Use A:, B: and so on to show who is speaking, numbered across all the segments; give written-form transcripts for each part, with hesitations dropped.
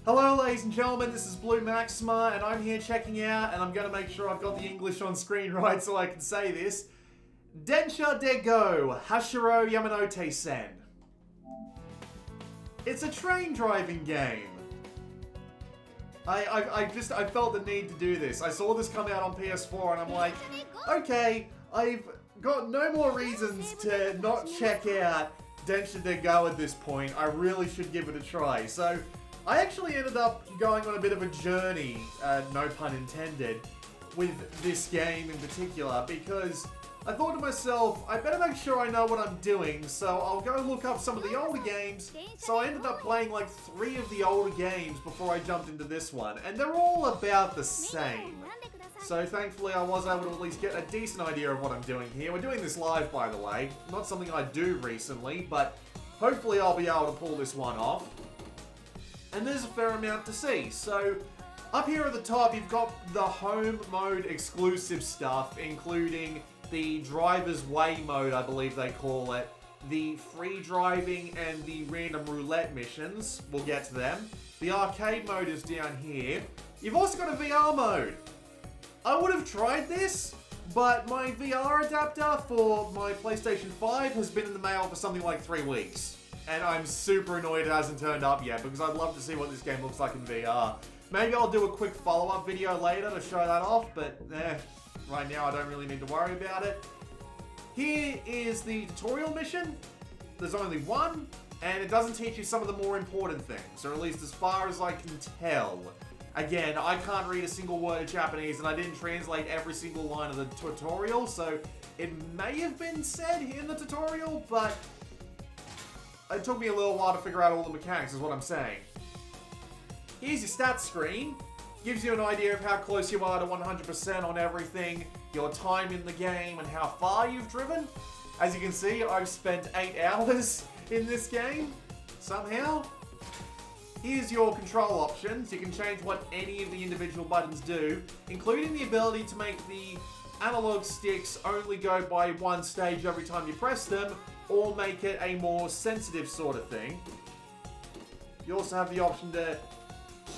A: Hello ladies and gentlemen, this is Blue Maxima and I'm here checking out, and I'm going to make sure I've got the English on screen right so I can say this. Densha de go, Hashirou Yamanote-sen. It's a train driving game. I felt the need to do this. I saw this come out on PS4 and I'm like, okay, I've got no more reasons to not check out Densha de go at this point. I really should give it a try. So, I actually ended up going on a bit of a journey, no pun intended, with this game in particular, because I thought to myself, I better make sure I know what I'm doing, so I'll go look up some of the older games. So I ended up playing like 3 of the older games before I jumped into this one, and they're all about the same. So thankfully I was able to at least get a decent idea of what I'm doing here. We're doing this live, by the way, not something I do recently, but hopefully I'll be able to pull this one off. And there's a fair amount to see. So, up here at the top, you've got the home mode exclusive stuff, including the driver's way mode, I believe they call it, the free driving and the random roulette missions. We'll get to them. The arcade mode is down here. You've also got a VR mode. I would have tried this, but my VR adapter for my PlayStation 5 has been in the mail for something like 3 weeks. And I'm super annoyed it hasn't turned up yet, because I'd love to see what this game looks like in VR. Maybe I'll do a quick follow-up video later to show that off, but right now I don't really need to worry about it. Here is the tutorial mission. There's only one, and it doesn't teach you some of the more important things, or at least as far as I can tell. Again, I can't read a single word of Japanese, and I didn't translate every single line of the tutorial, so it may have been said in the tutorial, but it took me a little while to figure out all the mechanics, is what I'm saying. Here's your stats screen. Gives you an idea of how close you are to 100% on everything, your time in the game, and how far you've driven. As you can see, I've spent 8 hours in this game, somehow. Here's your control options. You can change what any of the individual buttons do, including the ability to make the analog sticks only go by one stage every time you press them, or make it a more sensitive sort of thing. You also have the option to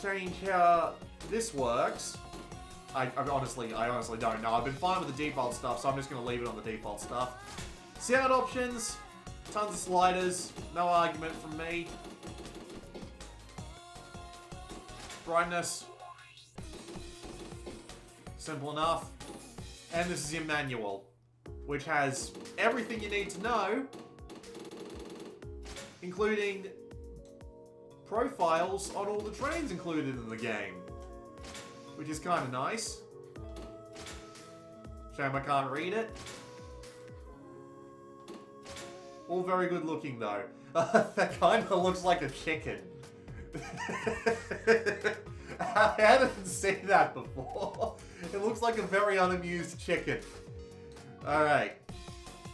A: change how this works. I honestly don't know. I've been fine with the default stuff, so I'm just going to leave it on the default stuff. Sound options, tons of sliders, no argument from me. Brightness, simple enough. And this is your manual, which has everything you need to know, including profiles on all the trains included in the game, which is kind of nice. Shame I can't read it. All very good looking though. That kind of looks like a chicken. I hadn't seen that before. It looks like a very unamused chicken. Alright.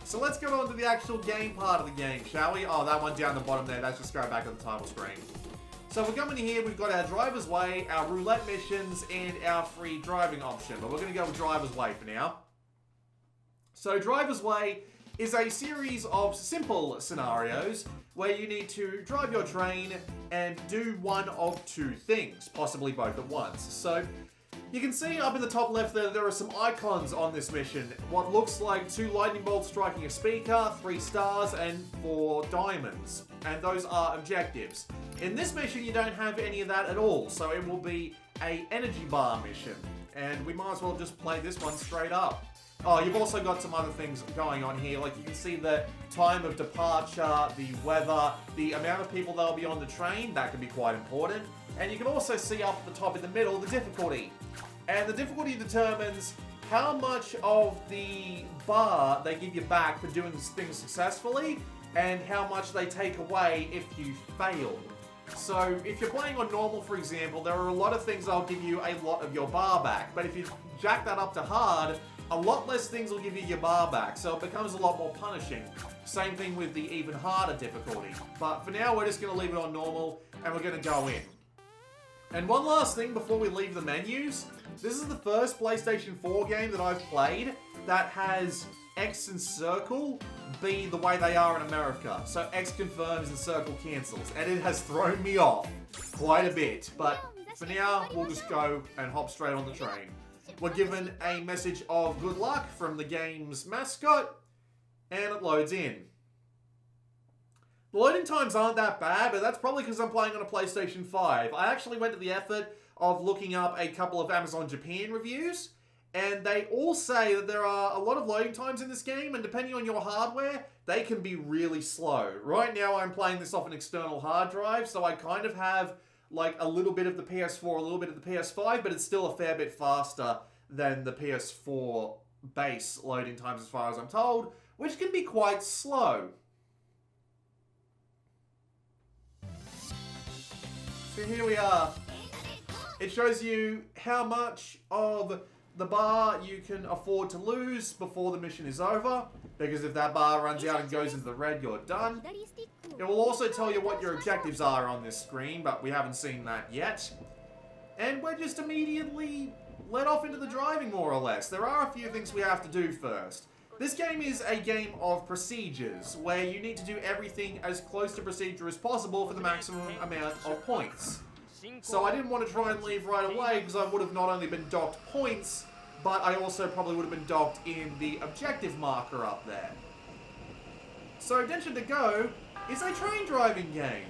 A: So let's get on to the actual game part of the game, shall we? Oh, that one down the bottom there, that's just going back to the title screen. So we're coming here, we've got our driver's way, our roulette missions, and our free driving option. But we're going to go with driver's way for now. So driver's way is a series of simple scenarios where you need to drive your train and do one of 2 things, possibly both at once. So you can see up in the top left there are some icons on this mission. What looks like 2 lightning bolts striking a speaker, 3 stars, and 4 diamonds. And those are objectives. In this mission, you don't have any of that at all, so it will be a energy bar mission. And we might as well just play this one straight up. Oh, you've also got some other things going on here. Like, you can see the time of departure, the weather, the amount of people that'll be on the train. That can be quite important. And you can also see up at the top in the middle the difficulty. And the difficulty determines how much of the bar they give you back for doing things successfully, and how much they take away if you fail. So, if you're playing on normal, for example, there are a lot of things that'll give you a lot of your bar back. But if you jack that up to hard, a lot less things will give you your bar back, so it becomes a lot more punishing. Same thing with the even harder difficulty. But for now, we're just going to leave it on normal, and we're going to go in. And one last thing before we leave the menus. This is the first PlayStation 4 game that I've played that has X and circle be the way they are in America. So X confirms and circle cancels. And it has thrown me off quite a bit. But for now, we'll just go and hop straight on the train. We're given a message of good luck from the game's mascot. And it loads in. The loading times aren't that bad, but that's probably because I'm playing on a PlayStation 5. I actually went to the effort of looking up a couple of Amazon Japan reviews, and they all say that there are a lot of loading times in this game, and depending on your hardware, they can be really slow. Right now, I'm playing this off an external hard drive, so I kind of have like a little bit of the PS4, a little bit of the PS5, but it's still a fair bit faster than the PS4 base loading times as far as I'm told, which can be quite slow. So here we are. It shows you how much of the bar you can afford to lose before the mission is over, because if that bar runs out and goes into the red, you're done. It will also tell you what your objectives are on this screen, but we haven't seen that yet. And we're just immediately let off into the driving, more or less. There are a few things we have to do first. This game is a game of procedures, where you need to do everything as close to procedure as possible for the maximum amount of points. So I didn't want to try and leave right away, because I would have not only been docked points, but I also probably would have been docked in the objective marker up there. So Densha to Go is a train driving game.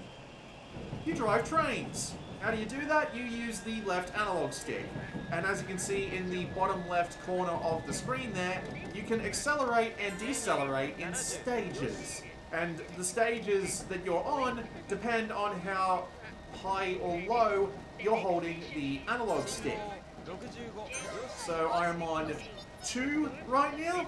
A: You drive trains. How do you do that? You use the left analog stick. And as you can see in the bottom left corner of the screen there, you can accelerate and decelerate in stages. And the stages that you're on depend on how high or low you're holding the analog stick. So I am on 2 right now.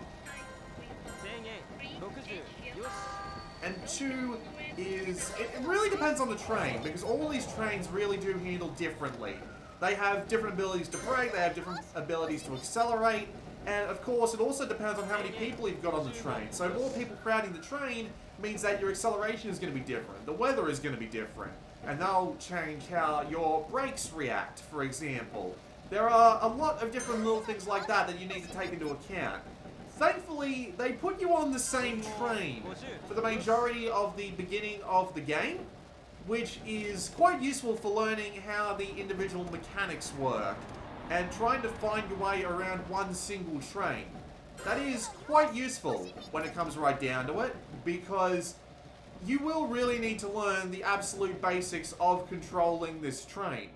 A: And 2 is... It really depends on the train, because all these trains really do handle differently. They have different abilities to brake, they have different abilities to accelerate, and of course it also depends on how many people you've got on the train. So more people crowding the train means that your acceleration is going to be different, the weather is going to be different, and that'll change how your brakes react, for example. There are a lot of different little things like that that you need to take into account. Thankfully, they put you on the same train for the majority of the beginning of the game, which is quite useful for learning how the individual mechanics work and trying to find your way around one single train. That is quite useful when it comes right down to it, because you will really need to learn the absolute basics of controlling this train.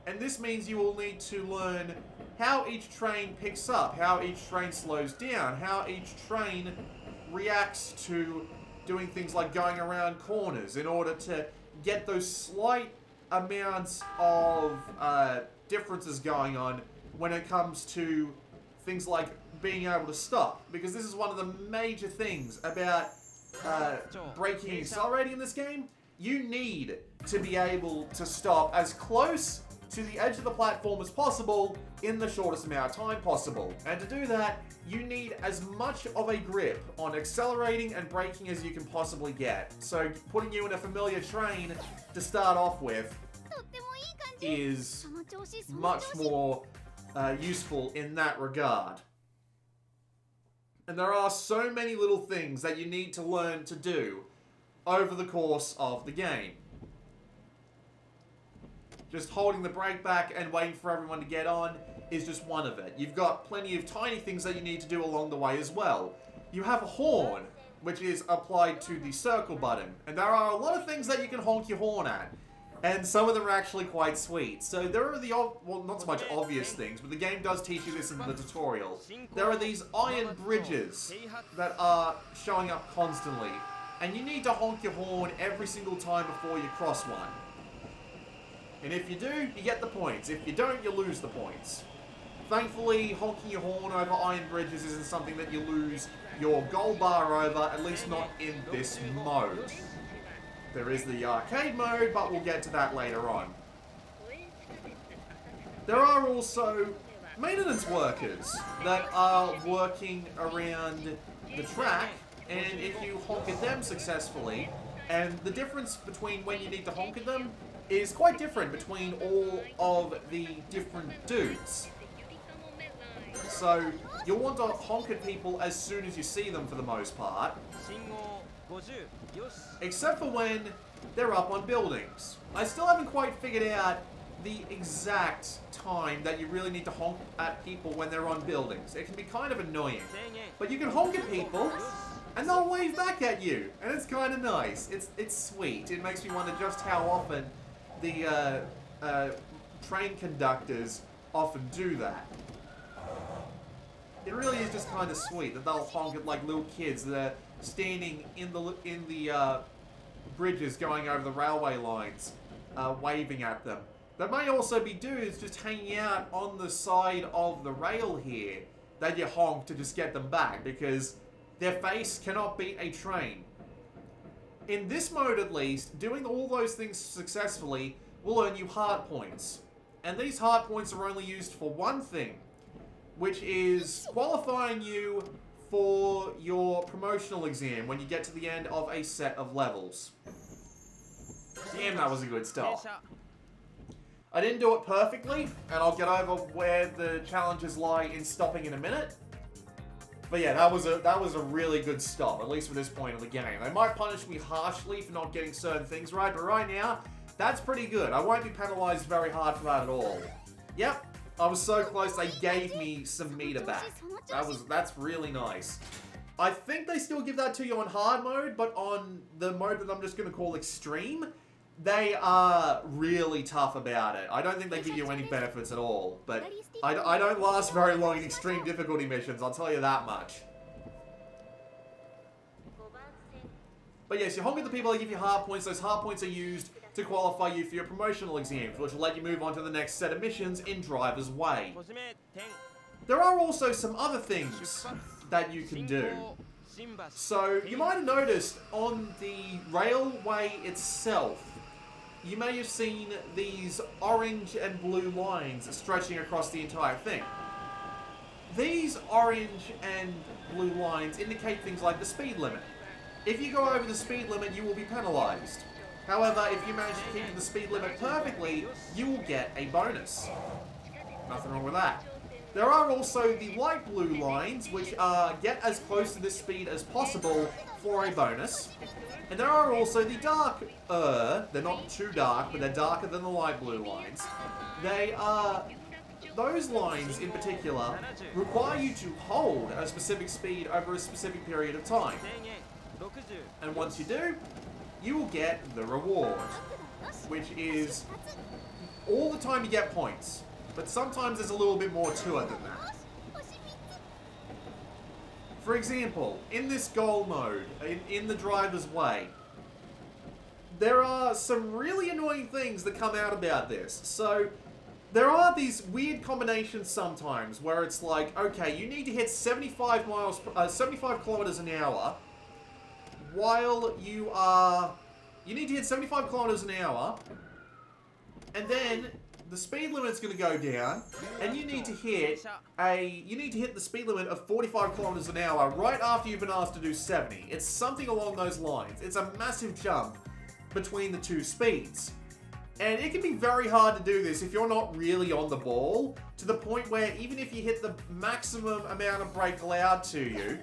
A: And this means you will need to learn how each train picks up, how each train slows down, how each train reacts to doing things like going around corners in order to get those slight amounts of differences going on when it comes to things like being able to stop. Because this is one of the major things about braking and accelerating in this game. You need to be able to stop as close to the edge of the platform as possible in the shortest amount of time possible. And to do that, you need as much of a grip on accelerating and braking as you can possibly get. So putting you in a familiar train to start off with is much more useful in that regard. And there are so many little things that you need to learn to do over the course of the game. Just holding the brake back and waiting for everyone to get on is just one of it. You've got plenty of tiny things that you need to do along the way as well. You have a horn, which is applied to the circle button. And there are a lot of things that you can honk your horn at. And some of them are actually quite sweet. So there are the, well, not so much obvious things, but the game does teach you this in the tutorial. There are these iron bridges that are showing up constantly. And you need to honk your horn every single time before you cross one. And if you do, you get the points. If you don't, you lose the points. Thankfully, honking your horn over iron bridges isn't something that you lose your gold bar over, at least not in this mode. There is the arcade mode, but we'll get to that later on. There are also maintenance workers that are working around the track, and if you honk at them successfully, and the difference between when you need to honk at them is quite different between all of the different dudes. So you'll want to honk at people as soon as you see them for the most part. Except for when they're up on buildings. I still haven't quite figured out the exact time that you really need to honk at people when they're on buildings. It can be kind of annoying. But you can honk at people and they'll wave back at you. And it's kind of nice. It's sweet. It makes me wonder just how often the train conductors often do that. It really is just kind of sweet that they'll honk at like little kids that are standing in the bridges going over the railway lines, waving at them. There may also be dudes just hanging out on the side of the rail here that you honk to just get them back because their face cannot beat a train. In this mode at least, doing all those things successfully will earn you heart points. And these heart points are only used for one thing, which is qualifying you for your promotional exam when you get to the end of a set of levels. Damn, that was a good start. I didn't do it perfectly, and I'll get over where the challenges lie in stopping in a minute. But yeah, that was a really good stop, at least for this point of the game. They might punish me harshly for not getting certain things right, but right now, that's pretty good. I won't be penalized very hard for that at all. Yep, I was so close they gave me some meter back. That's really nice. I think they still give that to you on hard mode, but on the mode that I'm just going to call extreme, they are really tough about it. I don't think they give you any benefits at all, but I don't last very long in extreme difficulty missions, I'll tell you that much. But yes, you honk at the people, they give you heart points. Those heart points are used to qualify you for your promotional exams, which will let you move on to the next set of missions in Driver's Way. There are also some other things that you can do. So, you might have noticed on the railway itself, you may have seen these orange and blue lines stretching across the entire thing. These orange and blue lines indicate things like the speed limit. If you go over the speed limit, you will be penalized. However, if you manage to keep the speed limit perfectly, you will get a bonus. Nothing wrong with that. There are also the light blue lines, which get as close to this speed as possible for a bonus. And there are also the dark, they're not too dark, but they're darker than the light blue lines. Those lines in particular require you to hold a specific speed over a specific period of time. And once you do, you will get the reward, which is all the time you get points. But sometimes there's a little bit more to it than that. For example, in this goal mode, in the Driver's Way, there are some really annoying things that come out about this. So, there are these weird combinations sometimes where it's like, okay, you need to hit 75 kilometers an hour while you need to hit 75 kilometers an hour, and then the speed limit's going to go down, and you need to hit the speed limit of 45 kilometers an hour right after you've been asked to do 70. It's something along those lines. It's a massive jump between the two speeds. And it can be very hard to do this if you're not really on the ball, to the point where even if you hit the maximum amount of brake allowed to you,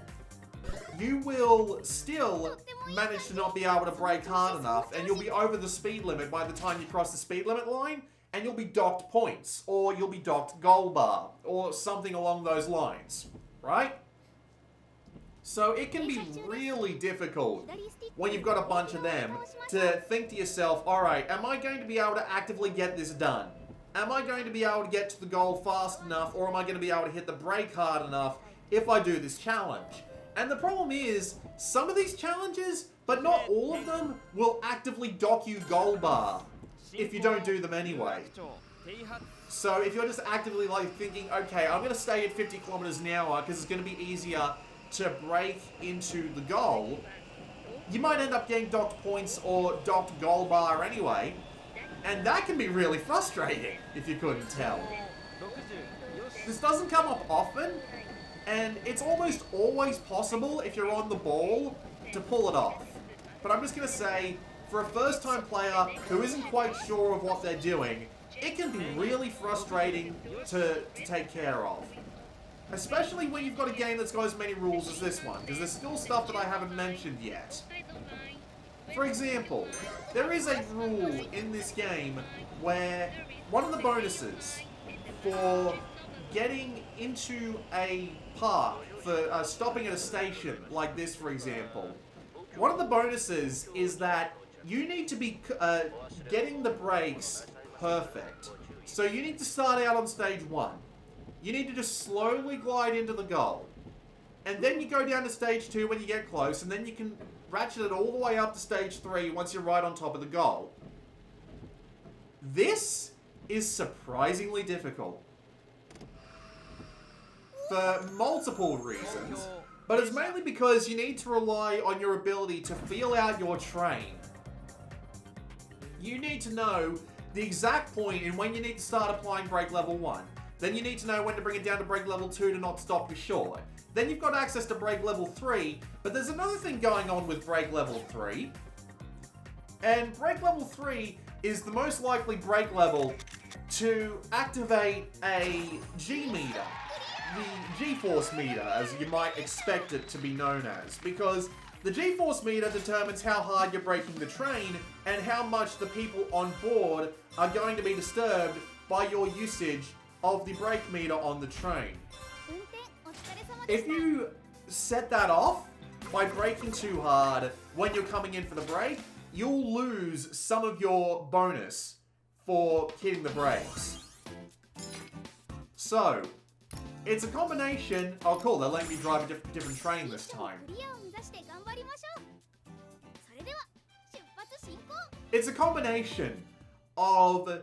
A: you will still manage to not be able to brake hard enough, and you'll be over the speed limit by the time you cross the speed limit line, and you'll be docked points, or you'll be docked gold bar, or something along those lines, right? So it can be really difficult when you've got a bunch of them to think to yourself, alright, am I going to be able to actively get this done? Am I going to be able to get to the goal fast enough, or am I going to be able to hit the brake hard enough if I do this challenge? And the problem is, some of these challenges, but not all of them, will actively dock you gold bar if you don't do them anyway. So if you're just actively like thinking, okay, I'm going to stay at 50 kilometers an hour because it's going to be easier to break into the goal, you might end up getting docked points or docked gold bar anyway, and that can be really frustrating if you couldn't tell. This doesn't come up often, and it's almost always possible if you're on the ball to pull it off. But I'm just going to say, for a first-time player who isn't quite sure of what they're doing, it can be really frustrating to take care of. Especially when you've got a game that's got as many rules as this one, because there's still stuff that I haven't mentioned yet. For example, there is a rule in this game where one of the bonuses for getting into a park, for stopping at a station like this, for example, one of the bonuses is that you need to be getting the brakes perfect. So you need to start out on stage 1. You need to just slowly glide into the goal. And then you go down to stage 2 when you get close, and then you can ratchet it all the way up to stage 3 once you're right on top of the goal. This is surprisingly difficult. For multiple reasons, but it's mainly because you need to rely on your ability to feel out your train. You need to know the exact point in when you need to start applying brake level 1. Then you need to know when to bring it down to brake level 2 to not stop you short. Then you've got access to brake level 3, but there's another thing going on with brake level 3. And brake level 3 is the most likely brake level to activate a G meter. The G-force meter, as you might expect it to be known as. Because the G-force meter determines how hard you're braking the train and how much the people on board are going to be disturbed by your usage of the brake meter on the train. If you set that off by braking too hard when you're coming in for the brake, you'll lose some of your bonus for hitting the brakes. So, it's a combination... Oh cool, they're letting me drive a different train this time. It's a combination of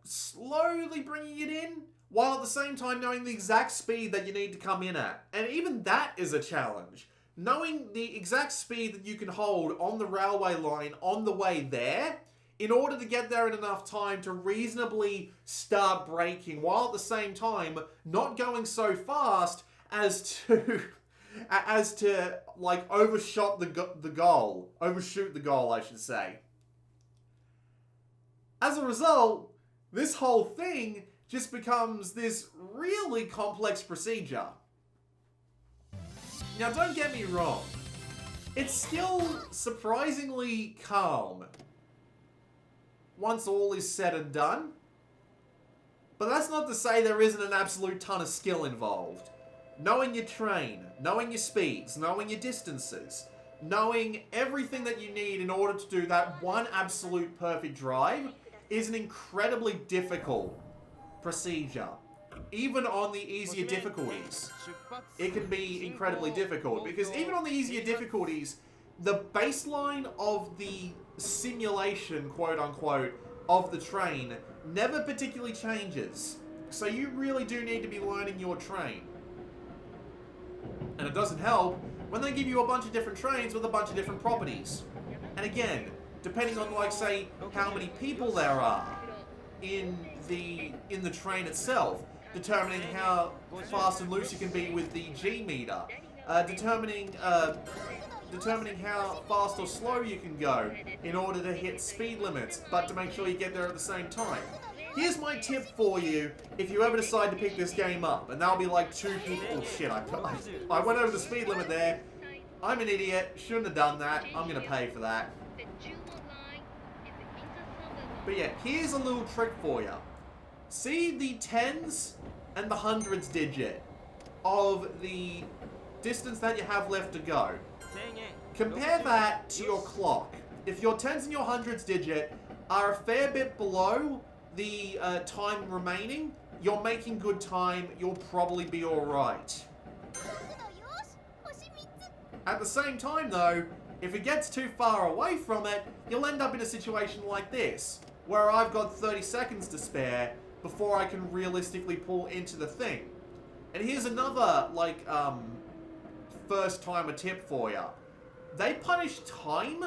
A: slowly bringing it in, while at the same time knowing the exact speed that you need to come in at. And even that is a challenge. Knowing the exact speed that you can hold on the railway line on the way there, in order to get there in enough time to reasonably start braking, while at the same time not going so fast as to like overshoot the goal, I should say. As a result, this whole thing just becomes this really complex procedure. Now, don't get me wrong. It's still surprisingly calm once all is said and done. But that's not to say there isn't an absolute ton of skill involved. Knowing your train, knowing your speeds, knowing your distances, knowing everything that you need in order to do that one absolute perfect drive is an incredibly difficult procedure. Even on the easier difficulties, it can be incredibly difficult, because even on the easier difficulties, the baseline of the simulation, quote unquote, of the train never particularly changes. So you really do need to be learning your train. And it doesn't help when they give you a bunch of different trains with a bunch of different properties. And again, depending on, like, say, how many people there are in the train itself, determining how fast and loose you can be with the G meter, determining how fast or slow you can go in order to hit speed limits, but to make sure you get there at the same time. Here's my tip for you if you ever decide to pick this game up, and that'll be like 2 people. Oh shit, I went over the speed limit there. I'm an idiot, shouldn't have done that. I'm gonna pay for that. But yeah, here's a little trick for you. See the tens and the hundreds digit of the distance that you have left to go. Compare that to your clock. If your tens and your hundreds digit are a fair bit below the time remaining, you're making good time, you'll probably be alright. At the same time though, if it gets too far away from it, you'll end up in a situation like this, where I've got 30 seconds to spare before I can realistically pull into the thing. And here's another, like, first timer tip for you. They punish time,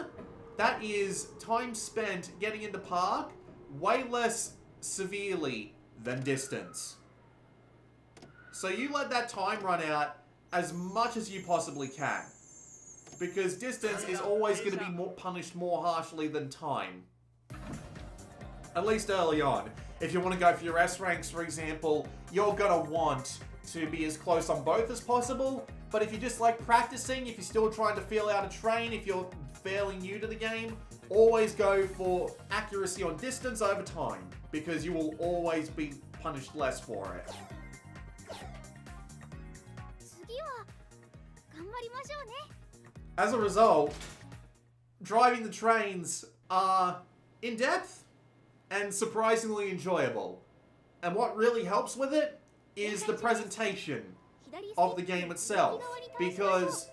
A: that is, time spent getting into park, way less severely than distance. So you let that time run out as much as you possibly can. Because distance is always going to be punished more harshly than time. At least early on. If you want to go for your S ranks, for example, you're going to want to be as close on both as possible. But if you just like practicing, if you're still trying to feel out a train, if you're fairly new to the game, always go for accuracy on distance over time, because you will always be punished less for it. As a result, driving the trains are in-depth and surprisingly enjoyable. And what really helps with it is the presentation of the game itself, because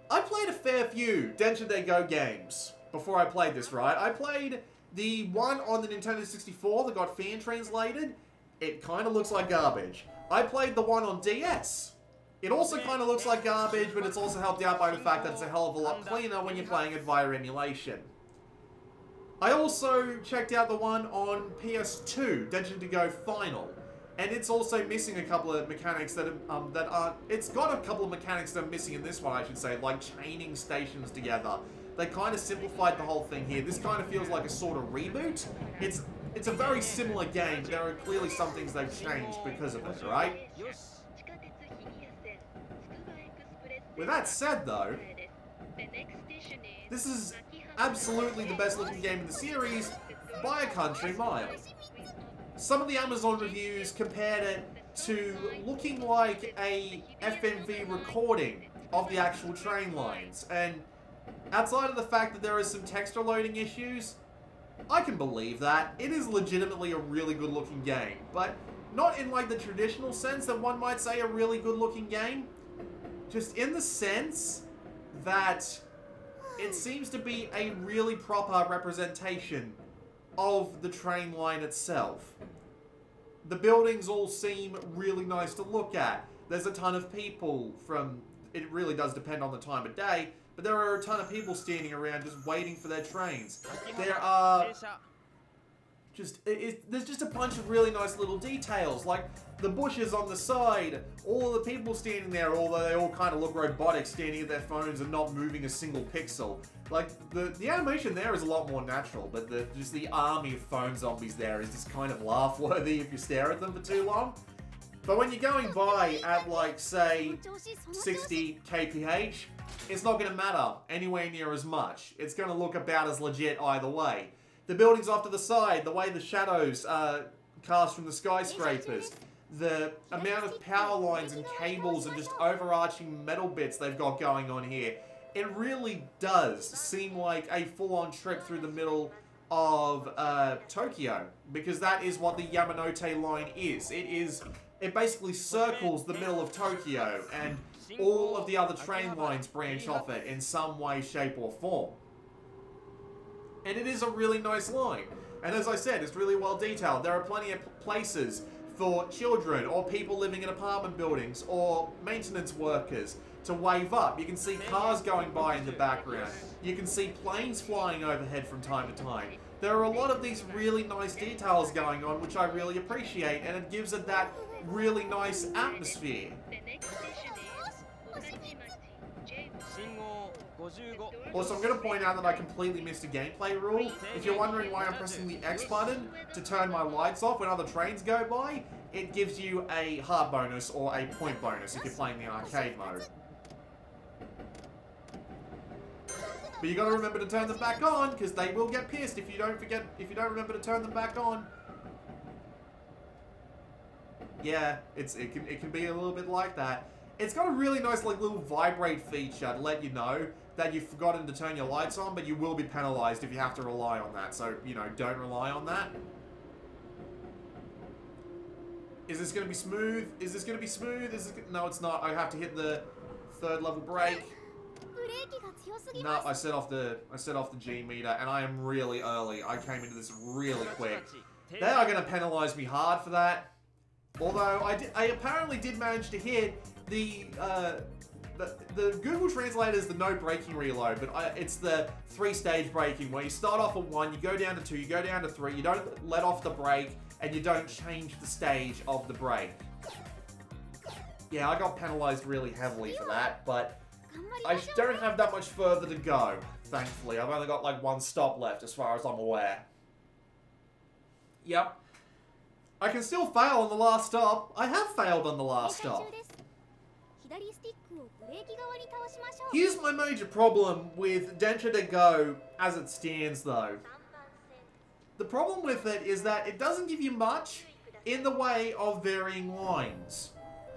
A: I played a fair few Densha de Go games before I played this, right? I played the one on the Nintendo 64 that got fan translated. It kind of looks like garbage. I played the one on DS. It also kind of looks like garbage, but it's also helped out by the fact that it's a hell of a lot cleaner when you're playing it via emulation. I also checked out the one on PS2, Densha de Go Final, and it's also missing a couple of mechanics that aren't. It's got a couple of mechanics that are missing in this one, I should say, like chaining stations together. They kind of simplified the whole thing here. This kind of feels like a sort of reboot. It's a very similar game, but there are clearly some things they've changed because of it, right? With that said, though, this is absolutely the best looking game in the series by a country mile. Some of the Amazon reviews compared it to looking like a FMV recording of the actual train lines, and outside of the fact that there are some texture loading issues, I can believe that. It is legitimately a really good looking game, but not in like the traditional sense that one might say a really good looking game. Just in the sense that it seems to be a really proper representation of the train line itself. The buildings all seem really nice to look at. There's a ton of people from... It really does depend on the time of day, but there are a ton of people standing around just waiting for their trains. There are... there's just a bunch of really nice little details, like the bushes on the side, all of the people standing there, although they all kind of look robotic, standing at their phones and not moving a single pixel. Like, the animation there is a lot more natural, but just the army of phone zombies there is just kind of laugh-worthy if you stare at them for too long. But when you're going by at, like, say, 60 kph, it's not going to matter anywhere near as much. It's going to look about as legit either way. The buildings off to the side, the way the shadows are cast from the skyscrapers, the amount of power lines and cables and just overarching metal bits they've got going on here, it really does seem like a full-on trip through the middle of Tokyo, because that is what the Yamanote line is. It basically circles the middle of Tokyo, and all of the other train lines branch off it in some way, shape, or form. And it is a really nice line. And as I said, it's really well detailed. There are plenty of places for children or people living in apartment buildings or maintenance workers to wave up. You can see cars going by in the background. You can see planes flying overhead from time to time. There are a lot of these really nice details going on, which I really appreciate, and it gives it that really nice atmosphere. Also, I'm going to point out that I completely missed a gameplay rule. If you're wondering why I'm pressing the X button to turn my lights off when other trains go by, it gives you a heart bonus or a point bonus if you're playing the arcade mode. But you got to remember to turn them back on, because they will get pissed if you don't remember to turn them back on. Yeah, it can be a little bit like that. It's got a really nice like little vibrate feature to let you know that you've forgotten to turn your lights on, but you will be penalized if you have to rely on that. So, you know, don't rely on that. Is this going to be smooth? Is this going to be smooth? No, it's not. I have to hit the third level brake. No, I set off the G meter, and I am really early. I came into this really quick. They are going to penalize me hard for that. Although I apparently did manage to hit the Google Translator is the no braking reload, but it's the 3-stage braking where you start off at 1, you go down to 2, you go down to 3, you don't let off the brake, and you don't change the stage of the brake. Yeah, I got penalized really heavily for that, but I don't have that much further to go, thankfully. I've only got like 1 stop left as far as I'm aware. Yep. I can still fail on the last stop. I have failed on the last stop. Here's my major problem with Densha de Go as it stands though. The problem with it is that it doesn't give you much in the way of varying lines.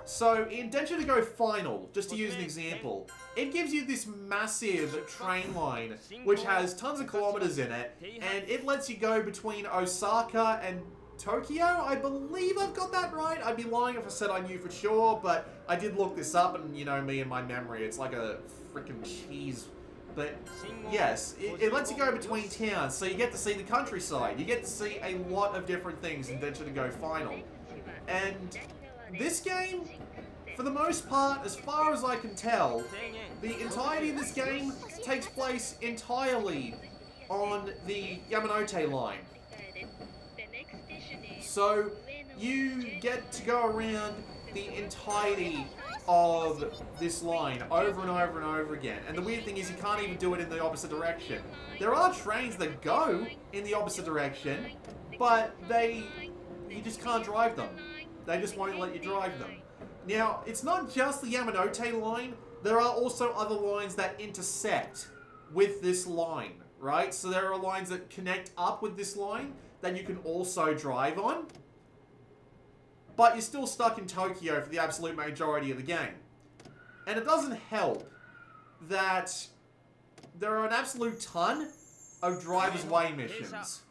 A: So in Densha de Go Final, just to use an example, it gives you this massive train line which has tons of kilometers in it, and it lets you go between Osaka and Tokyo. I believe I've got that right. I'd be lying if I said I knew for sure, but I did look this up, and you know me and my memory, it's like a freaking cheese. But yes, it lets you go between towns, so you get to see the countryside. You get to see a lot of different things in Densha de Go Final. And this game, for the most part, as far as I can tell, the entirety of this game takes place entirely on the Yamanote line. So you get to go around the entirety of this line over and over and over again. And the weird thing is you can't even do it in the opposite direction. There are trains that go in the opposite direction, but you just can't drive them. They just won't let you drive them. Now, it's not just the Yamanote line. There are also other lines that intersect with this line, right? So there are lines that connect up with this line that you can also drive on. But you're still stuck in Tokyo for the absolute majority of the game. And it doesn't help that there are an absolute ton of driver's way missions.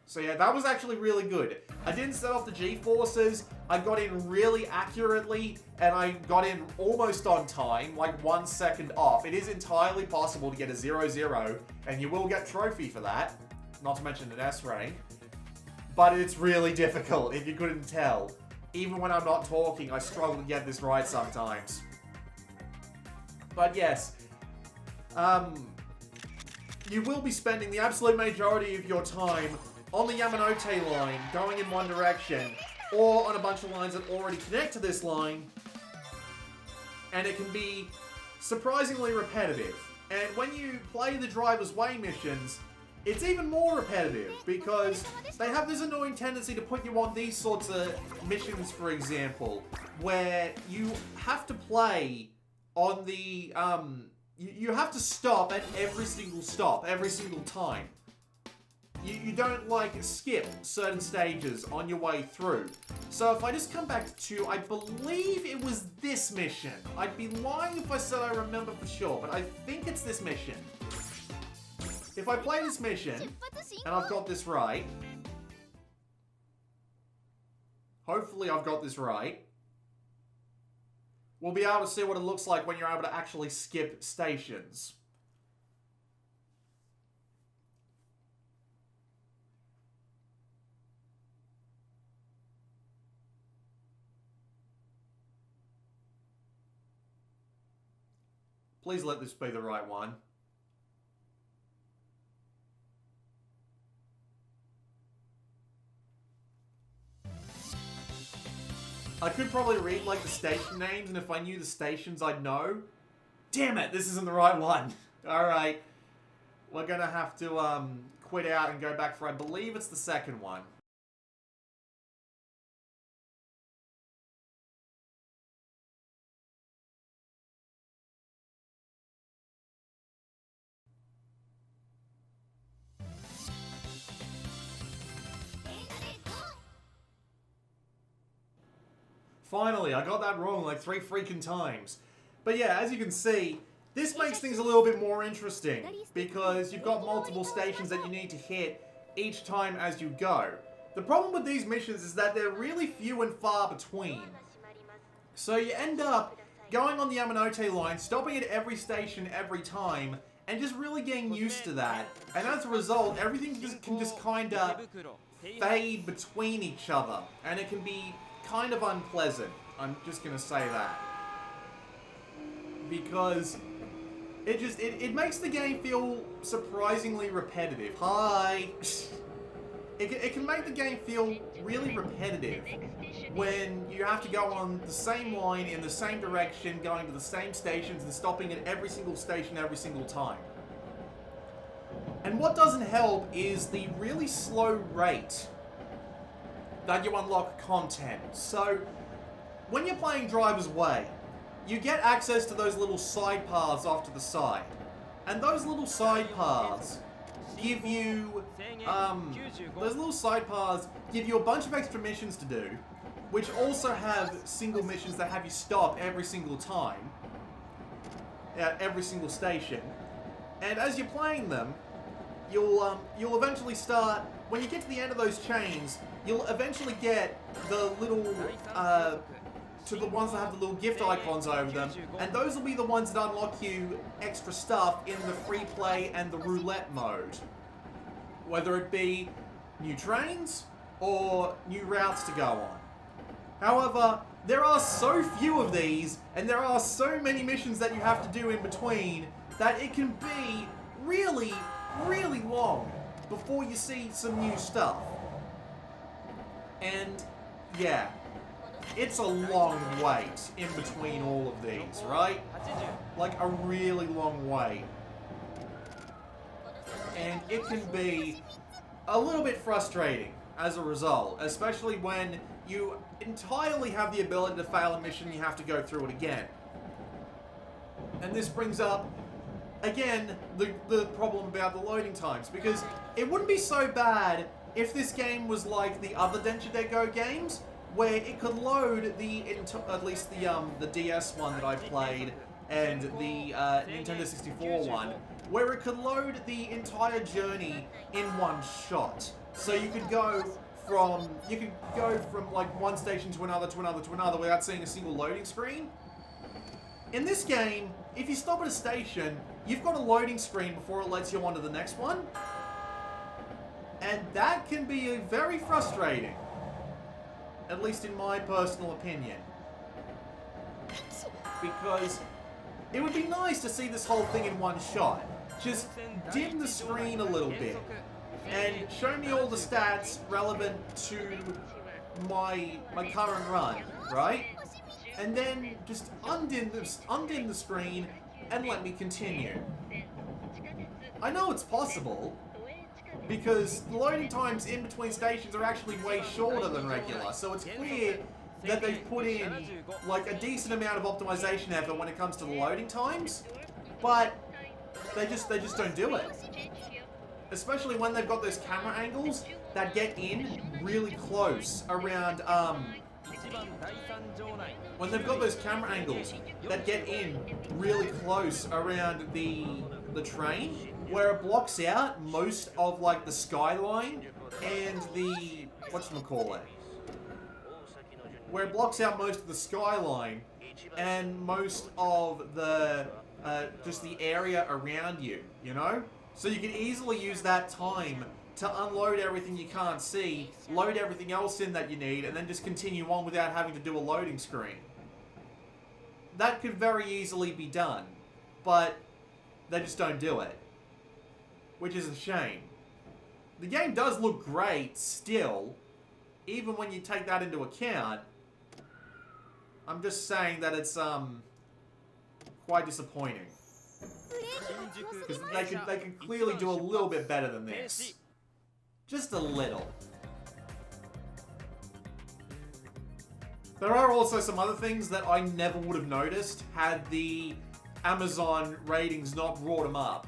A: So yeah, that was actually really good. I didn't set off the G-forces, I got in really accurately, and I got in almost on time, like 1 second off. It is entirely possible to get a 0-0, and you will get trophy for that. Not to mention an S rank. But it's really difficult, if you couldn't tell. Even when I'm not talking, I struggle to get this right sometimes. But yes, you will be spending the absolute majority of your time on the Yamanote line, going in one direction, or on a bunch of lines that already connect to this line, and it can be surprisingly repetitive. And when you play the driver's way missions, it's even more repetitive, because they have this annoying tendency to put you on these sorts of missions, for example, where you have to play on the, you have to stop at every single stop, every single time. You don't, like, skip certain stages on your way through. So if I just come back to, I believe it was this mission. I'd be lying if I said I remember for sure, but I think it's this mission. If I play this mission, and I've got this right, hopefully I've got this right, we'll be able to see what it looks like when you're able to actually skip stations. Please let this be the right one. I could probably read, like, the station names, and if I knew the stations, I'd know. Damn it, this isn't the right one. Alright. We're gonna have to, quit out and go back for, I believe it's the second one. Finally, I got that wrong like 3 freaking times. But yeah, as you can see, this makes things a little bit more interesting, because you've got multiple stations that you need to hit each time as you go. The problem with these missions is that they're really few and far between. So you end up going on the Yamanote line, stopping at every station every time, and just really getting used to that. And as a result, everything can just kinda fade between each other, and it can be kind of unpleasant. I'm just gonna say that. Because it makes the game feel surprisingly repetitive. Hi! It can make the game feel really repetitive when you have to go on the same line in the same direction, going to the same stations and stopping at every single station every single time. And what doesn't help is the really slow rate that you unlock content. So, when you're playing Driver's Way, you get access to those little side paths off to the side. And those little side paths give you, a bunch of extra missions to do, which also have single missions that have you stop every single time, at every single station. And as you're playing them, you'll eventually start, when you get to the end of those chains, you'll eventually get the little, to the ones that have the little gift icons over them, and those will be the ones that unlock you extra stuff in the free play and the roulette mode. Whether it be new trains or new routes to go on. However, there are so few of these, and there are so many missions that you have to do in between, that it can be really, really long before you see some new stuff. And, yeah. It's a long wait in between all of these, right? Like a really long wait. And it can be a little bit frustrating as a result, especially when you entirely have the ability to fail a mission and you have to go through it again. And this brings up, again, the problem about the loading times, because it wouldn't be so bad if this game was like the other Densha Go games, where it could load at least the DS one that I played and the Nintendo 64 one, where it could load the entire journey in one shot. So you could go from like one station to another without seeing a single loading screen. In this game, if you stop at a station, you've got a loading screen before it lets you onto the next one. And that can be very frustrating. At least in my personal opinion. Because it would be nice to see this whole thing in one shot. Just dim the screen a little bit. And show me all the stats relevant to my current run, right? And then just undin the screen and let me continue. I know it's possible, because the loading times in between stations are actually way shorter than regular, so it's clear that they've put in like a decent amount of optimization effort when it comes to the loading times, but they just don't do it. Especially when they've got those camera angles that get in really close around when they've got those camera angles that get in really close around the train, where it blocks out most of like the skyline and the whatchamacallit, where it blocks out most of the skyline and most of the just the area around you, you know? So you can easily use that time to unload everything you can't see, load everything else in that you need, and then just continue on without having to do a loading screen. That could very easily be done, but they just don't do it. Which is a shame. The game does look great still, even when you take that into account. I'm just saying that it's quite disappointing. Because they can clearly do a little bit better than this. Just a little. There are also some other things that I never would have noticed had the Amazon ratings not brought them up.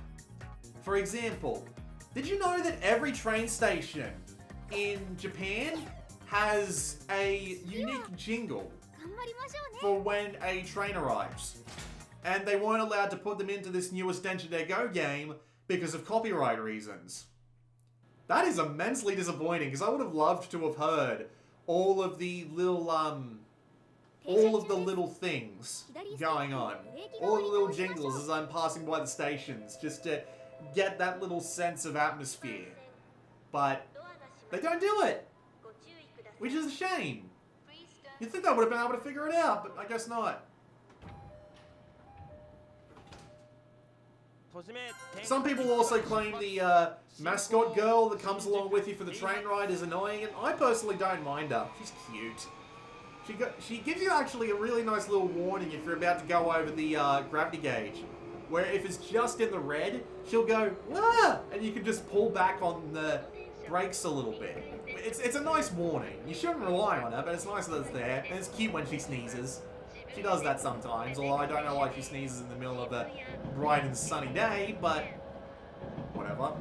A: For example, did you know that every train station in Japan has a unique jingle for when a train arrives? And they weren't allowed to put them into this newest Densha Go game because of copyright reasons. That is immensely disappointing, because I would have loved to have heard all of the little things going on. All the little jingles as I'm passing by the stations, just to get that little sense of atmosphere. But they don't do it, which is a shame. You'd think I would have been able to figure it out, but I guess not. Some people also claim the mascot girl that comes along with you for the train ride is annoying, and I personally don't mind her. She's cute. She gives you actually a really nice little warning if you're about to go over the gravity gauge, where if it's just in the red, she'll go, "Ah!" and you can just pull back on the brakes a little bit. It's a nice warning. You shouldn't rely on it, but it's nice that it's there. And it's cute when she sneezes. She does that sometimes, although I don't know why she sneezes in the middle of a bright and sunny day, but whatever.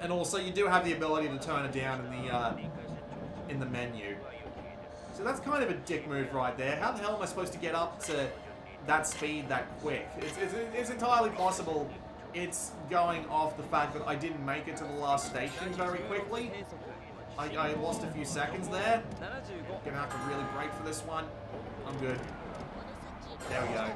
A: And also, you do have the ability to turn it down in the menu. So that's kind of a dick move right there. How the hell am I supposed to get up to that speed that quick? It's entirely possible it's going off the fact that I didn't make it to the last station very quickly. I lost a few seconds there. Gonna have to really brake for this one. I'm good. There we go.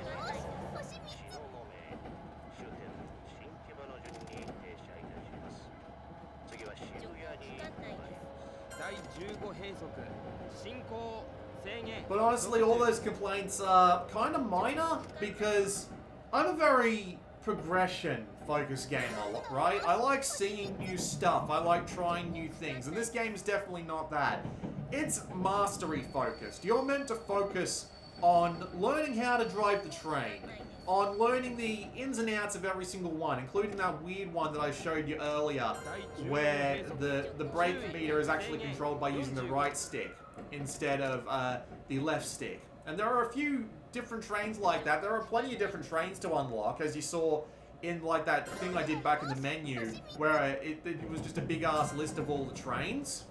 A: But honestly, all those complaints are kind of minor because I'm a very progression-focused gamer, right? I like seeing new stuff. I like trying new things, and this game is definitely not that. It's mastery-focused. You're meant to focus on learning how to drive the train, on learning the ins and outs of every single one, including that weird one that I showed you earlier, where the brake meter is actually controlled by using the right stick instead of the left stick. And there are a few different trains like that. There are plenty of different trains to unlock, as you saw in like that thing I did back in the menu, where it was just a big ass list of all the trains.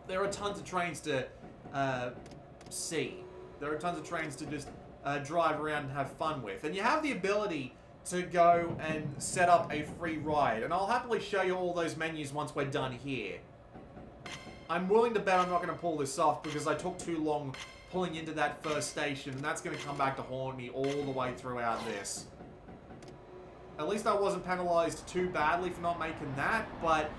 A: There are tons of trains to see. There are tons of trains to just drive around and have fun with. And you have the ability to go and set up a free ride. And I'll happily show you all those menus once we're done here. I'm willing to bet I'm not going to pull this off because I took too long pulling into that first station, and that's going to come back to haunt me all the way throughout this. At least I wasn't penalized too badly for not making that, but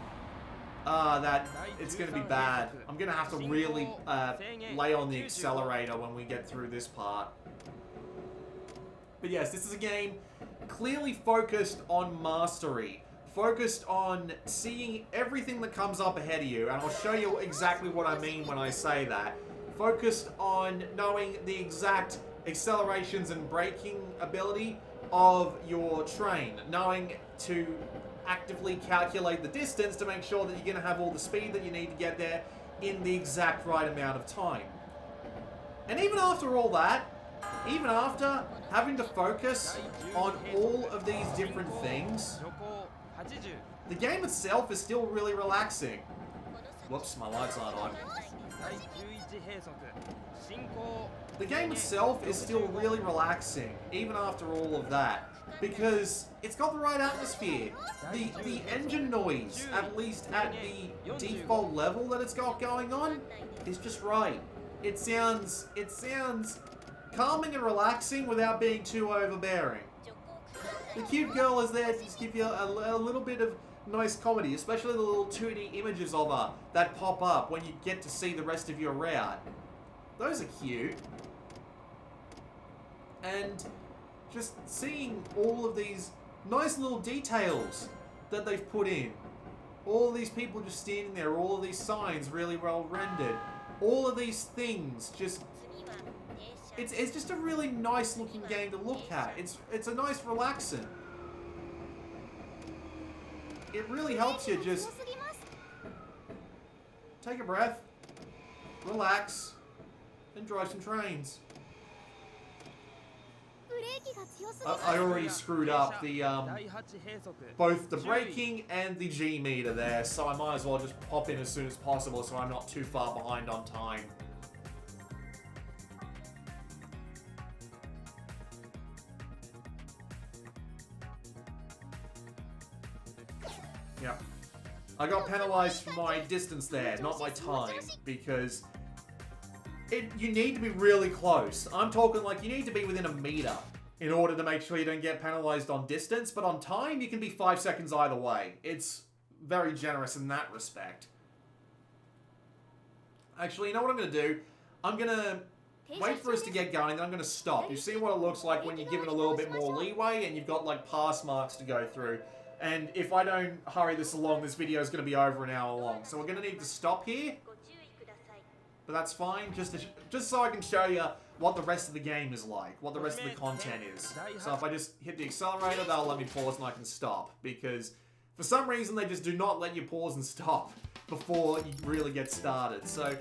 A: it's going to be bad. I'm going to have to really lay on the accelerator when we get through this part. But yes, this is a game clearly focused on mastery. Focused on seeing everything that comes up ahead of you, and I'll show you exactly what I mean when I say that. Focused on knowing the exact accelerations and braking ability of your train. Knowing to actively calculate the distance to make sure that you're going to have all the speed that you need to get there in the exact right amount of time. And even after all that, even after having to focus on all of these different things, the game itself is still really relaxing. Whoops, my lights aren't on. The game itself is still really relaxing, even after all of that, because it's got the right atmosphere. The engine noise, at least at the default level that it's got going on, is just right. It sounds calming and relaxing without being too overbearing. The cute girl is there to just give you a little bit of nice comedy, especially the little 2D images of her that pop up when you get to see the rest of your route. Those are cute. And just seeing all of these nice little details that they've put in. All of these people just standing there, all of these signs really well rendered. All of these things just... It's just a really nice looking game to look at. It's a nice relaxing. It really helps you just take a breath, relax, and drive some trains. I already screwed up the both the braking and the G meter there, so I might as well just pop in as soon as possible so I'm not too far behind on time. Yeah. I got penalized for my distance there, not my time, because you need to be really close. I'm talking like you need to be within a meter in order to make sure you don't get penalized on distance, but on time you can be 5 seconds either way. It's very generous in that respect. Actually, you know what I'm going to do? I'm going to wait for us to get going, then I'm going to stop. You see what it looks like when you're given a little bit more leeway and you've got like pass marks to go through. And if I don't hurry this along, this video is going to be over an hour long. So we're going to need to stop here. But that's fine, just so I can show you what the rest of the game is like, what the rest of the content is. So if I just hit the accelerator, that'll let me pause and I can stop. Because For some reason, they just do not let you pause and stop before you really get started. So,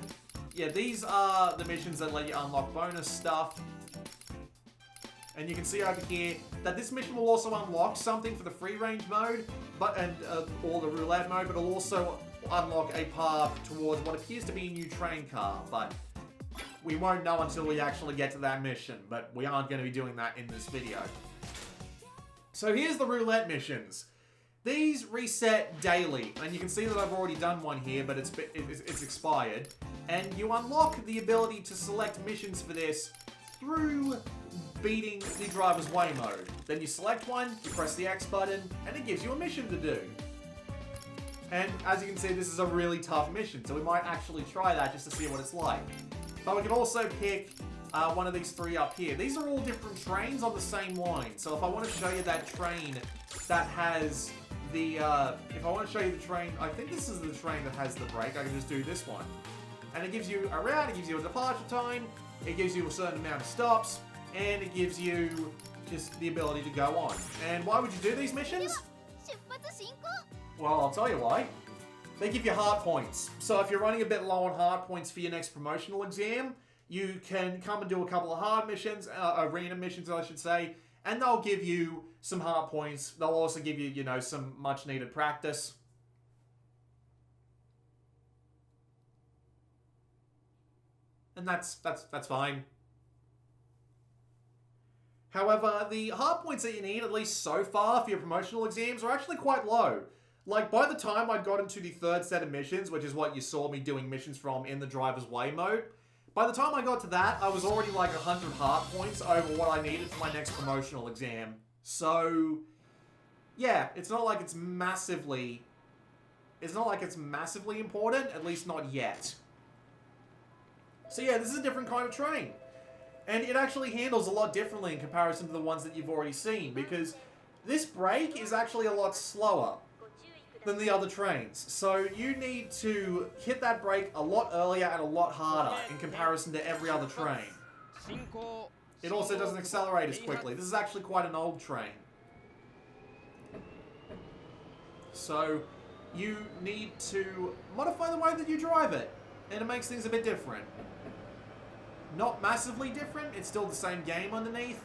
A: yeah, these are the missions that let you unlock bonus stuff. And you can see over here that this mission will also unlock something for the free range mode, or the roulette mode, but it'll also unlock a path towards what appears to be a new train car. But we won't know until we actually get to that mission, but we aren't going to be doing that in this video. So here's the roulette missions. These reset daily, and you can see that I've already done one here, but it's expired. And you unlock the ability to select missions for this through beating the driver's way mode. Then you select one, you press the X button, and it gives you a mission to do. And as you can see, this is a really tough mission, so we might actually try that just to see what it's like. But we can also pick one of these three up here. These are all different trains on the same line. So if I want to show you that train that has the, if I want to show you the train, I think this is the train that has the brake, I can just do this one. And it gives you a route, it gives you a departure time, it gives you a certain amount of stops, and it gives you just the ability to go on. And why would you do these missions? Well, I'll tell you why. They give you heart points. So if you're running a bit low on heart points for your next promotional exam, you can come and do a couple of hard missions, arena missions I should say, and they'll give you some heart points. They'll also give you, you know, some much needed practice. And that's fine. However, the heart points that you need, at least so far, for your promotional exams are actually quite low. Like, by the time I'd got into the third set of missions, which is what you saw me doing missions from in the driver's way mode, by the time I got to that, I was already like 100 heart points over what I needed for my next promotional exam. So, yeah, it's not like it's massively important, at least not yet. So yeah, this is a different kind of train. And it actually handles a lot differently in comparison to the ones that you've already seen, because this brake is actually a lot slower than the other trains. So you need to hit that brake a lot earlier and a lot harder in comparison to every other train. It also doesn't accelerate as quickly. This is actually quite an old train. So you need to modify the way that you drive it, and it makes things a bit different. Not massively different, it's still the same game underneath.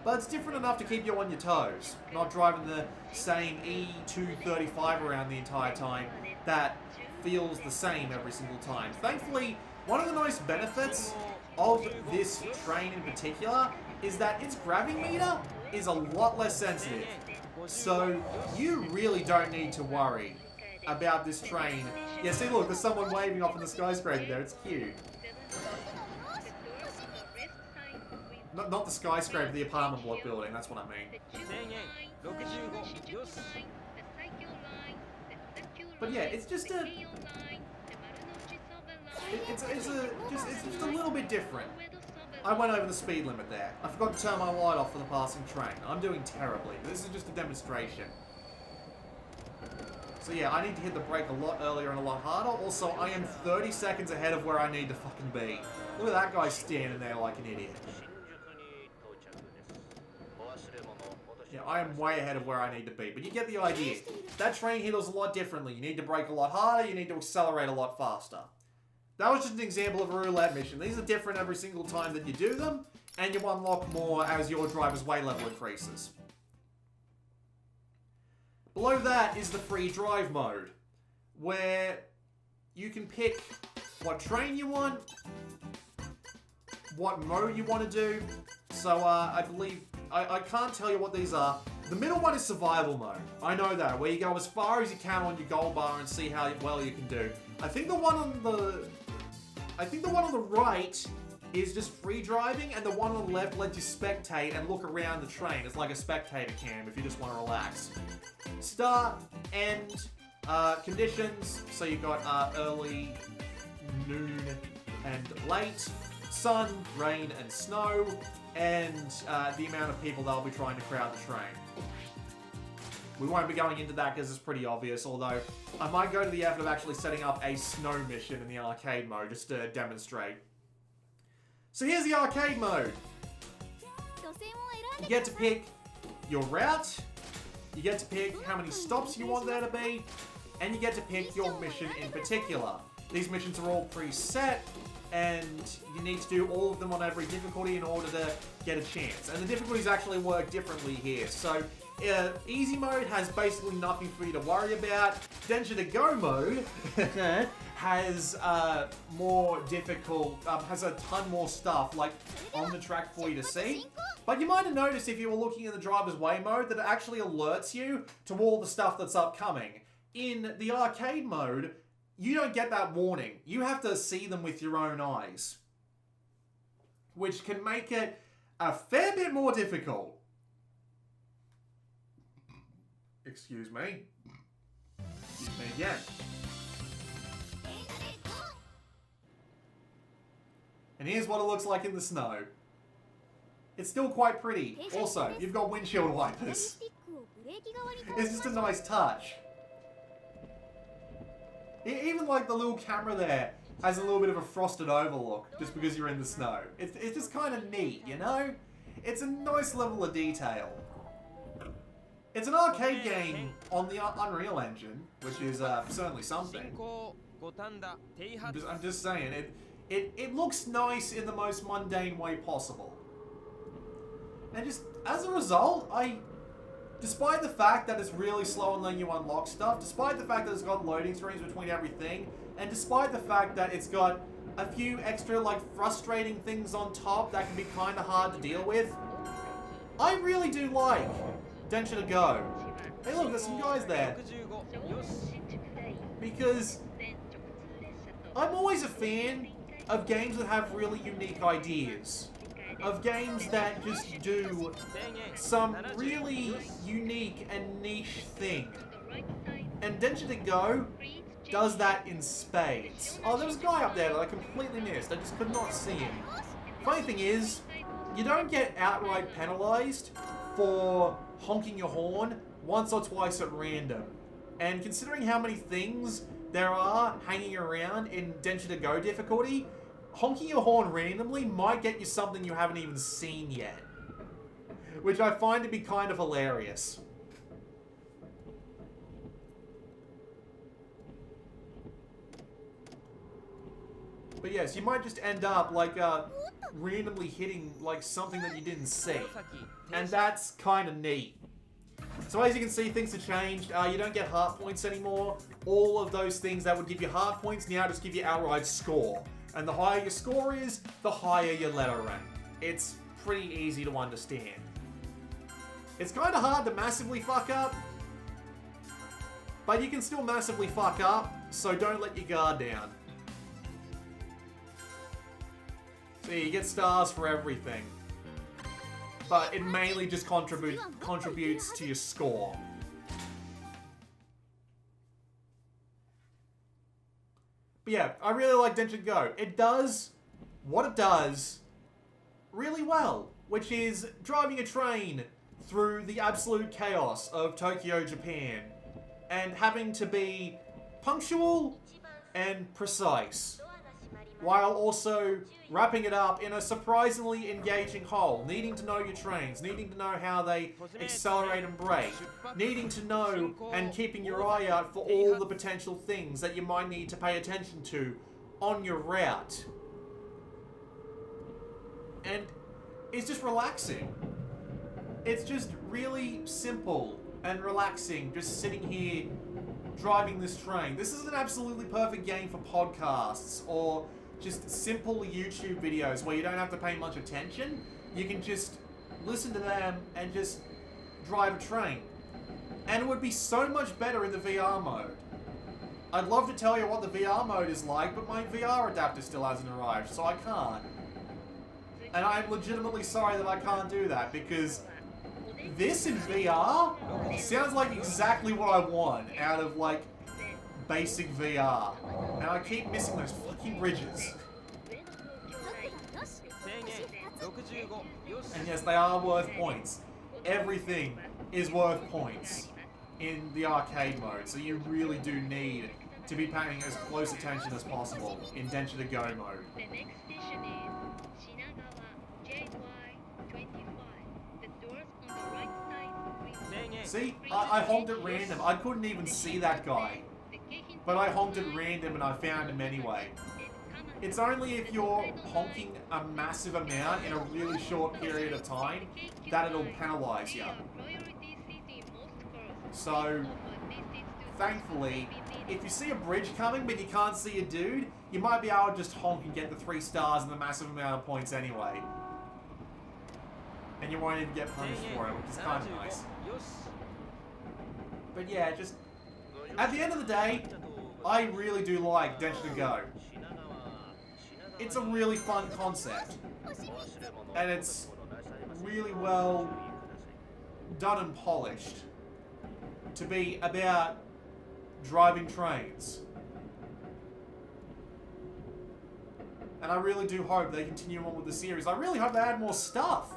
A: But it's different enough to keep you on your toes. Not driving the same E235 around the entire time that feels the same every single time. Thankfully, one of the nice benefits of this train in particular is that its gravity meter is a lot less sensitive. So you really don't need to worry about this train. Yeah, see look, there's someone waving off in the skyscraper there, it's cute. Not the skyscraper, the apartment block building, that's what I mean. But yeah, it's just a... It's just a little bit different. I went over the speed limit there. I forgot to turn my light off for the passing train. I'm doing terribly. This is just a demonstration. So yeah, I need to hit the brake a lot earlier and a lot harder. Also, I am 30 seconds ahead of where I need to fucking be. Look at that guy standing there like an idiot. Yeah, I am way ahead of where I need to be, but you get the idea. That train handles a lot differently. You need to brake a lot harder, you need to accelerate a lot faster. That was just an example of a roulette mission. These are different every single time that you do them, and you unlock more as your driver's way level increases. Below that is the free drive mode, where you can pick what train you want, what mode you want to do. So, I believe... I can't tell you what these are. The middle one is survival mode. I know that, where you go as far as you can on your gold bar and see how well you can do. I think the one on the right is just free driving, and the one on the left lets you spectate and look around the train. It's like a spectator cam if you just want to relax. Start, end, conditions. So you've got early, noon, and late. Sun, rain, and snow. And the amount of people that'll be trying to crowd the train. We won't be going into that because it's pretty obvious, although I might go to the effort of actually setting up a snow mission in the arcade mode just to demonstrate. So here's the arcade mode. You get to pick your route, You get to pick how many stops you want there to be, and you get to pick your mission in particular. These missions are all preset, and you need to do all of them on every difficulty in order to get a chance. And the difficulties actually work differently here. So, easy mode has basically nothing for you to worry about. Densha to Go mode has more difficult, has a ton more stuff like on the track for you to see. But you might have noticed if you were looking in the driver's way mode that it actually alerts you to all the stuff that's upcoming. In the arcade mode, you don't get that warning. You have to see them with your own eyes, which can make it a fair bit more difficult. Excuse me. Excuse me again. And here's what it looks like in the snow. It's still quite pretty. Also, you've got windshield wipers. It's just a nice touch. Even like the little camera there has a little bit of a frosted overlook just because you're in the snow. It's just kind of neat, you know? It's a nice level of detail. It's an arcade game on the Unreal Engine, which is certainly something. I'm just saying, it looks nice in the most mundane way possible. And just, as a result, despite the fact that it's really slow in letting you unlock stuff, despite the fact that it's got loading screens between everything, and despite the fact that it's got a few extra, like, frustrating things on top that can be kind of hard to deal with, I really do like Densha to Go. Hey look, there's some guys there. Because I'm always a fan of games that have really unique ideas. Of games that just do some really unique and niche thing. And Densha to Go does that in spades. Oh, there was a guy up there that I completely missed. I just could not see him. Funny thing is, you don't get outright penalized for honking your horn once or twice at random. And considering how many things there are hanging around in Densha to Go difficulty, honking your horn randomly might get you something you haven't even seen yet. Which I find to be kind of hilarious. But yes, you might just end up like randomly hitting like something that you didn't see. And that's kind of neat. So as you can see, things have changed. You don't get heart points anymore. All of those things that would give you heart points now just give you outright score. And the higher your score is, the higher your letter rank. It's pretty easy to understand. It's kind of hard to massively fuck up, but you can still massively fuck up, so don't let your guard down. So you get stars for everything, but it mainly just contributes to your score. But yeah, I really like Densha to Go. It does what it does really well, which is driving a train through the absolute chaos of Tokyo, Japan, and having to be punctual and precise, while also wrapping it up in a surprisingly engaging whole, needing to know your trains, needing to know how they accelerate and brake, needing to know and keeping your eye out for all the potential things that you might need to pay attention to on your route. And it's just relaxing. It's just really simple and relaxing, just sitting here driving this train. This is an absolutely perfect game for podcasts or just simple YouTube videos where you don't have to pay much attention. You can just listen to them and just drive a train. And it would be so much better in the VR mode. I'd love to tell you what the VR mode is like, but my VR adapter still hasn't arrived, so I can't. And I'm legitimately sorry that I can't do that, because this in VR sounds like exactly what I want out of, like, basic VR. And I keep missing those fucking bridges. And yes, they are worth points. Everything is worth points in the arcade mode, so you really do need to be paying as close attention as possible in Densha to Go mode.
B: The next station is Shinagawa JY25. The doors on the right side, please.
A: See? I honked at random. I couldn't even see that guy. But I honked at random and I found him anyway. It's only if you're honking a massive amount in a really short period of time that it'll penalize you. So, thankfully, if you see a bridge coming but you can't see a dude, you might be able to just honk and get the 3 stars and the massive amount of points anyway. And you won't even get punished for it, which is kind of nice. But yeah, just... At the end of the day, I really do like Densha to Go. It's a really fun concept. And it's really well done and polished to be about driving trains. And I really do hope they continue on with the series. I really hope they add more stuff.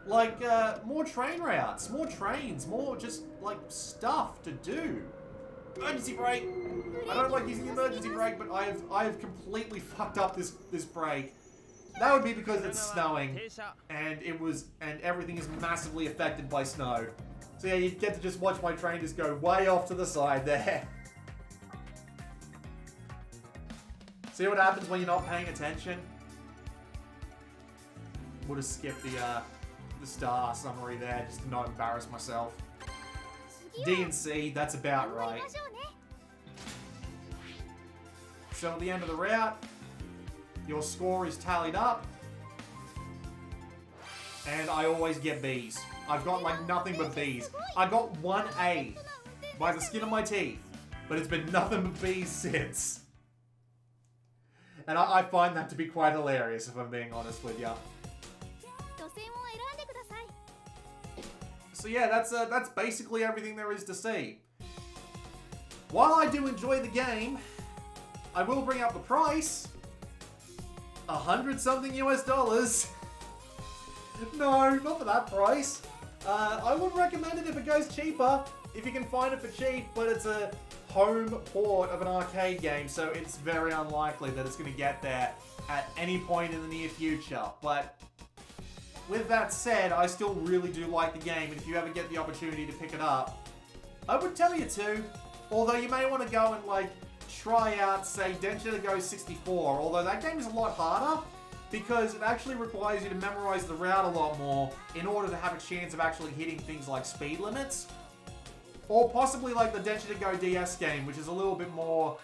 A: Like, more train routes, more trains, more just, like, stuff to do. Emergency brake! I don't like using the emergency brake, but I have completely fucked up this brake. That would be because it's snowing, and everything is massively affected by snow. So yeah, you get to just watch my train just go way off to the side there. See what happens when you're not paying attention? Would have skipped the star summary there just to not embarrass myself. D and C, that's about right. So at the end of the route, your score is tallied up, and I always get Bs. I've got like nothing but Bs. I got 1 A by the skin of my teeth, but it's been nothing but Bs since. And I find that to be quite hilarious, if I'm being honest with you. So yeah, that's basically everything there is to see. While I do enjoy the game, I will bring up the price. $100-something US. No, not for that price. I would recommend it if it goes cheaper, if you can find it for cheap, but it's a home port of an arcade game, so it's very unlikely that it's going to get there at any point in the near future. But with that said, I still really do like the game, and if you ever get the opportunity to pick it up, I would tell you to. Although you may want to go and like try out, say, Densha to Go 64, although that game is a lot harder because it actually requires you to memorize the route a lot more in order to have a chance of actually hitting things like speed limits. Or possibly like the Densha to Go DS game, which is a little bit more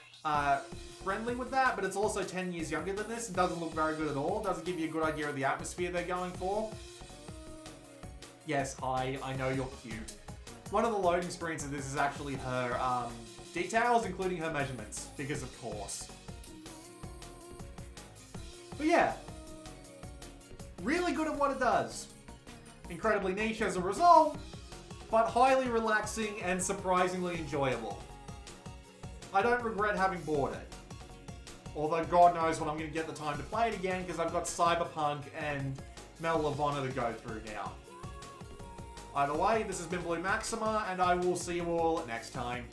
A: friendly with that, but it's also 10 years younger than this and doesn't look very good at all. Doesn't give you a good idea of the atmosphere they're going for. Yes, hi, I know you're cute. One of the loading screens of this is actually her details, including her measurements, because of course. But yeah, really good at what it does. Incredibly niche as a result, but highly relaxing and surprisingly enjoyable. I don't regret having bought it. Although God knows when I'm going to get the time to play it again, because I've got Cyberpunk and Medal of Honor to go through now. Either way, this has been Blue Maxima, and I will see you all next time.